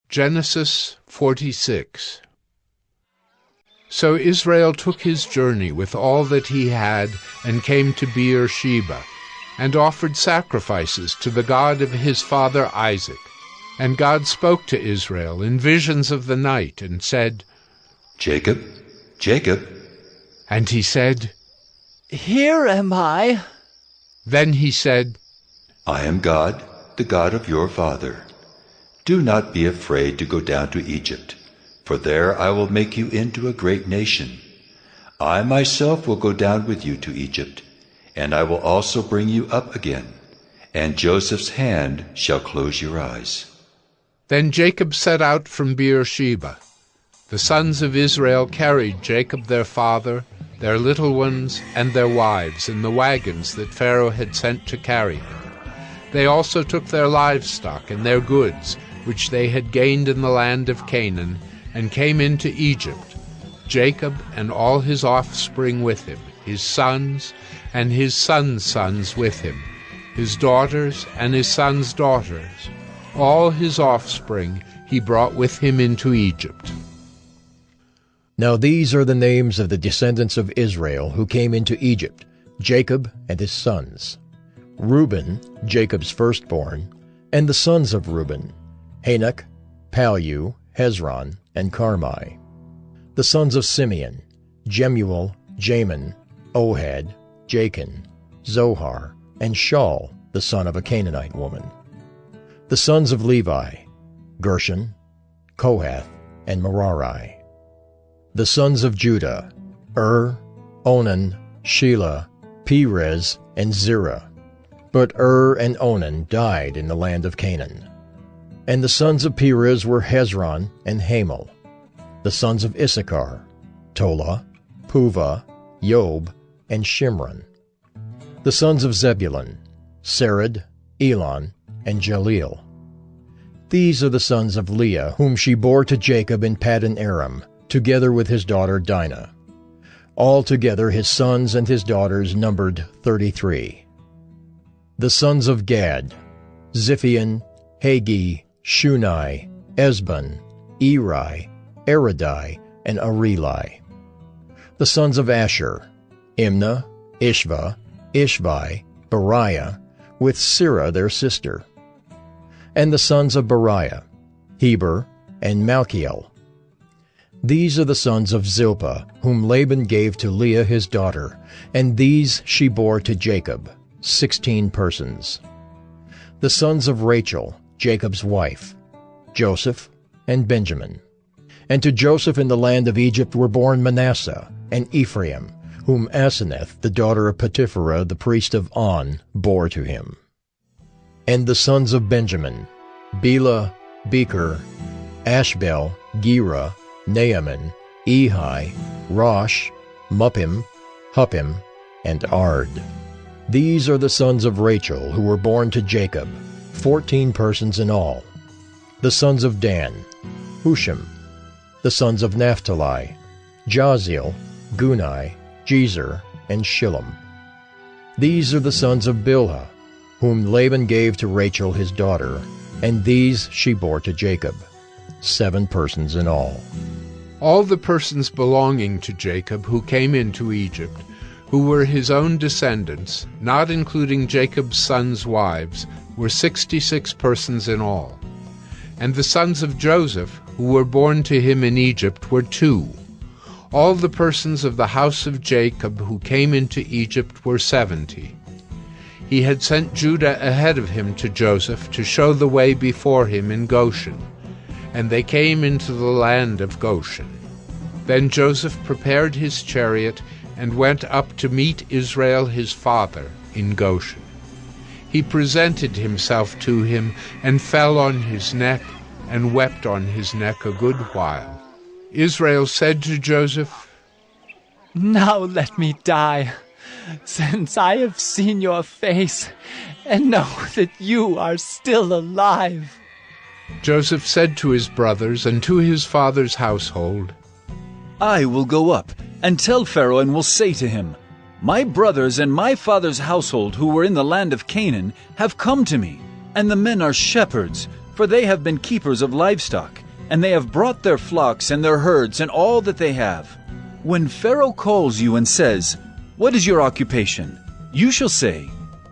Genesis 46. So Israel took his journey with all that he had, and came to Beer-sheba, and offered sacrifices to the God of his father Isaac. And God spoke to Israel in visions of the night, and said, Jacob, Jacob. And he said, Here am I. Then he said, I am God, the God of your father. Do not be afraid to go down to Egypt, for there I will make you into a great nation. I myself will go down with you to Egypt, and I will also bring you up again, and Joseph's hand shall close your eyes. Then Jacob set out from Beer-sheba. The sons of Israel carried Jacob their father, their little ones, and their wives in the wagons that Pharaoh had sent to carry them. They also took their livestock and their goods, which they had gained in the land of Canaan, and came into Egypt, Jacob and all his offspring with him, his sons and his sons' sons with him, his daughters and his sons' daughters. All his offspring he brought with him into Egypt. Now these are the names of the descendants of Israel who came into Egypt, Jacob and his sons. Reuben, Jacob's firstborn, and the sons of Reuben, Hanok, Pallu, Hezron, and Carmi. The sons of Simeon, Jemuel, Jamin, Ohad, Jachin, Zohar, and Shaul, the son of a Canaanite woman. The sons of Levi, Gershon, Kohath, and Merari. The sons of Judah, Onan, Shelah, Perez, and Zerah. But and Onan died in the land of Canaan. And the sons of Perez were Hezron and Hamel. The sons of Issachar, Tola, Puvah, Job, and Shimron. The sons of Zebulun, Sered, Elon, and Jaleel. These are the sons of Leah, whom she bore to Jacob in Paddan Aram, together with his daughter Dinah. Altogether his sons and his daughters numbered 33. The sons of Gad, Ziphion, Hagi, Shunai, Esbon, Eri, Eridai, and Areli. The sons of Asher, Imnah, Ishva, Ishvi, Beriah, with Sirah their sister. And the sons of Beriah, Heber, and Malchiel. These are the sons of Zilpah, whom Laban gave to Leah his daughter, and these she bore to Jacob, 16 persons. The sons of Rachel, Jacob's wife, Joseph and Benjamin. And to Joseph in the land of Egypt were born Manasseh and Ephraim, whom Asenath, the daughter of Potipherah, the priest of On, bore to him. And the sons of Benjamin, Bela, Becher, Ashbel, Gera, Naaman, Ehi, Rosh, Muppim, Huppim, and Ard. These are the sons of Rachel who were born to Jacob, 14 persons in all. The sons of Dan, Hushim. The sons of Naphtali, Jaziel, Guni, Jezer, and Shillem. These are the sons of Bilhah, whom Laban gave to Rachel his daughter, and these she bore to Jacob, 7 persons in all. All the persons belonging to Jacob who came into Egypt, who were his own descendants, not including Jacob's sons' wives, were 66 persons in all. And the sons of Joseph, who were born to him in Egypt, were 2. All the persons of the house of Jacob who came into Egypt were 70. He had sent Judah ahead of him to Joseph to show the way before him in Goshen, and they came into the land of Goshen. Then Joseph prepared his chariot and went up to meet Israel his father in Goshen. He presented himself to him and fell on his neck and wept on his neck a good while. Israel said to Joseph, Now let me die, since I have seen your face and know that you are still alive. Joseph said to his brothers and to his father's household, I will go up and tell Pharaoh and will say to him, My brothers and my father's household who were in the land of Canaan have come to me, and the men are shepherds, for they have been keepers of livestock, and they have brought their flocks and their herds and all that they have. When Pharaoh calls you and says, 'What is your occupation?' you shall say,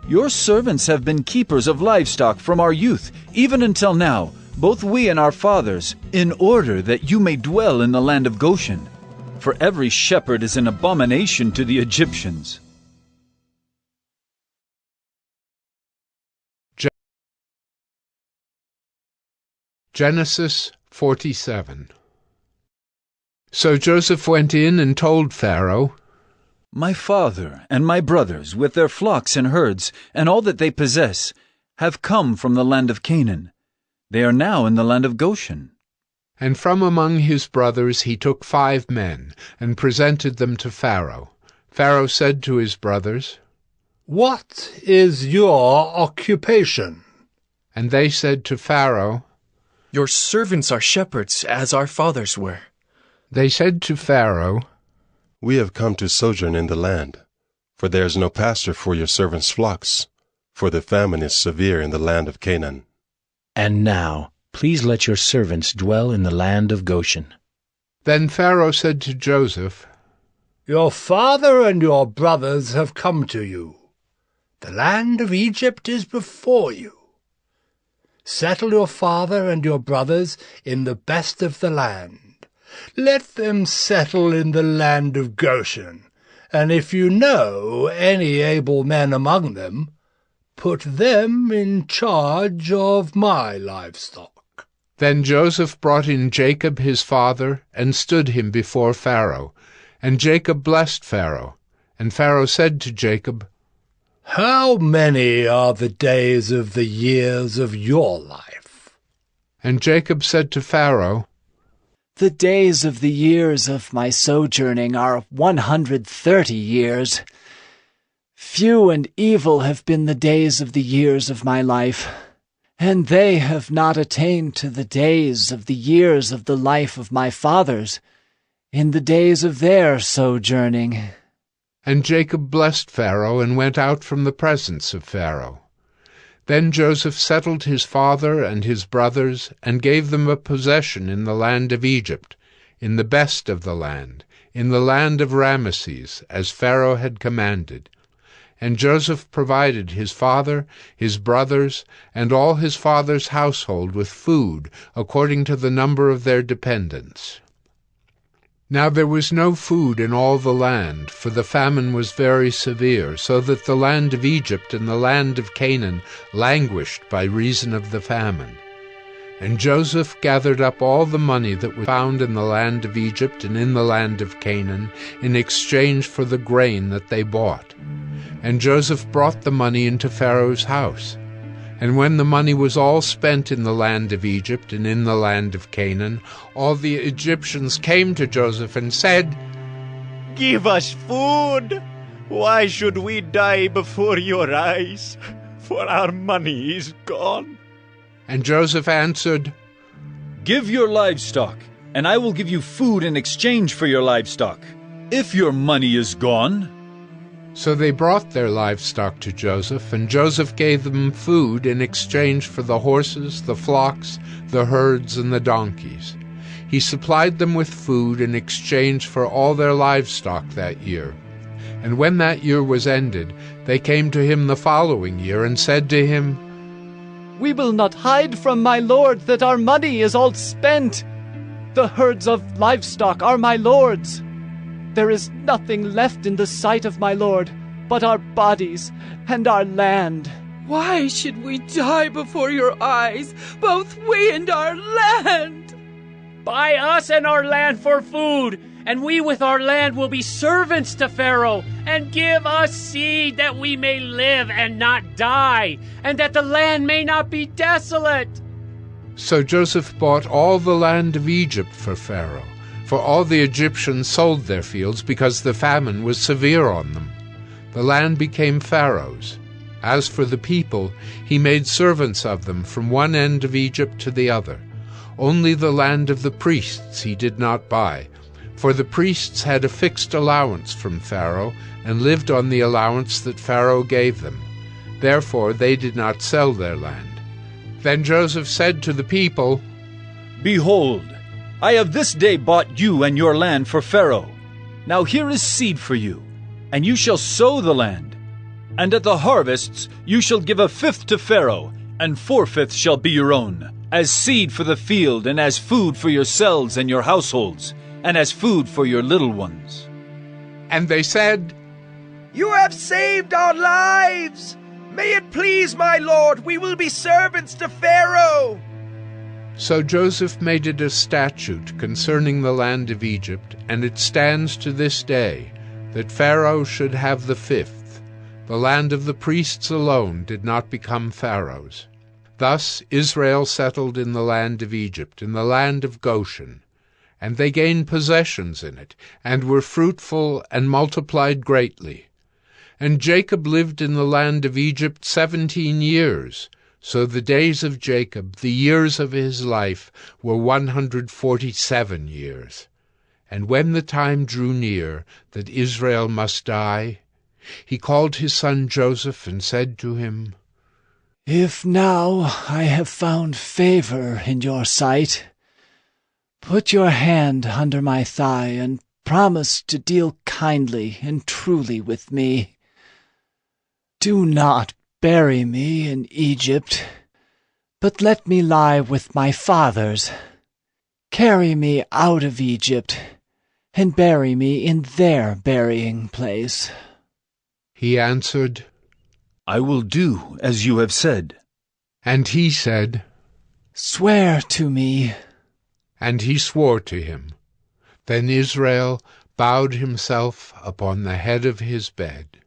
'Your servants have been keepers of livestock from our youth, even until now, both we and our fathers, in order that you may dwell in the land of Goshen. For every shepherd is an abomination to the Egyptians.'" Genesis 47. So Joseph went in and told Pharaoh, "My father and my brothers, with their flocks and herds, and all that they possess, have come from the land of Canaan. They are now in the land of Goshen." And from among his brothers he took 5 men, and presented them to Pharaoh. Pharaoh said to his brothers, "What is your occupation?" And they said to Pharaoh, "Your servants are shepherds, as our fathers were." They said to Pharaoh, "We have come to sojourn in the land, for there is no pasture for your servants' flocks, for the famine is severe in the land of Canaan. And now, please let your servants dwell in the land of Goshen." Then Pharaoh said to Joseph, "Your father and your brothers have come to you. The land of Egypt is before you. Settle your father and your brothers in the best of the land. Let them settle in the land of Goshen, and if you know any able men among them, put them in charge of my livestock." Then Joseph brought in Jacob his father, and stood him before Pharaoh. And Jacob blessed Pharaoh. And Pharaoh said to Jacob, "How many are the days of the years of your life?" And Jacob said to Pharaoh, The days of the years of my sojourning are 130 years. Few and evil have been the days of the years of my life, and they have not attained to the days of the years of the life of my fathers, in the days of their sojourning. And Jacob blessed Pharaoh, and went out from the presence of Pharaoh. Then Joseph settled his father and his brothers, and gave them a possession in the land of Egypt, in the best of the land, in the land of Ramesses, as Pharaoh had commanded. And Joseph provided his father, his brothers, and all his father's household with food, according to the number of their dependents. Now there was no food in all the land, for the famine was very severe, so that the land of Egypt and the land of Canaan languished by reason of the famine. And Joseph gathered up all the money that was found in the land of Egypt and in the land of Canaan, in exchange for the grain that they bought. And Joseph brought the money into Pharaoh's house. And when the money was all spent in the land of Egypt and in the land of Canaan, all the Egyptians came to Joseph and said, "Give us food. Why should we die before your eyes? For our money is gone." And Joseph answered, "Give your livestock, and I will give you food in exchange for your livestock, if your money is gone." So they brought their livestock to Joseph, and Joseph gave them food in exchange for the horses, the flocks, the herds, and the donkeys. He supplied them with food in exchange for all their livestock that year. And when that year was ended, they came to him the following year and said to him, We will not hide from my lord that our money is all spent. The herds of livestock are my lord's. There is nothing left in the sight of my lord but our bodies and our land." "Why should we die before your eyes, both we and our land?" "Buy us and our land for food, and we with our land will be servants to Pharaoh, and give us seed that we may live and not die, and that the land may not be desolate." So Joseph bought all the land of Egypt for Pharaoh, for all the Egyptians sold their fields because the famine was severe on them. The land became Pharaoh's. As for the people, he made servants of them from one end of Egypt to the other. Only the land of the priests he did not buy, for the priests had a fixed allowance from Pharaoh and lived on the allowance that Pharaoh gave them. Therefore they did not sell their land. Then Joseph said to the people, Behold, I have this day bought you and your land for Pharaoh. Now here is seed for you, and you shall sow the land. And at the harvests you shall give 1/5 to Pharaoh, and 4/5 shall be your own, as seed for the field, and as food for yourselves and your households, and as food for your little ones. And they said, You have saved our lives. May it please my lord, we will be servants to Pharaoh. So Joseph made it a statute concerning the land of Egypt, and it stands to this day, that Pharaoh should have the 5th. The land of the priests alone did not become Pharaoh's. Thus Israel settled in the land of Egypt, in the land of Goshen, and they gained possessions in it, and were fruitful and multiplied greatly. And Jacob lived in the land of Egypt 17 years. So the days of Jacob, the years of his life, were 147 years. And when the time drew near that Israel must die, he called his son Joseph and said to him, If now I have found favor in your sight, put your hand under my thigh and promise to deal kindly and truly with me. Do not bury me in Egypt, but let me lie with my fathers. Carry me out of Egypt, and bury me in their burying place. He answered, I will do as you have said. And he said, Swear to me. And he swore to him. Then Israel bowed himself upon the head of his bed.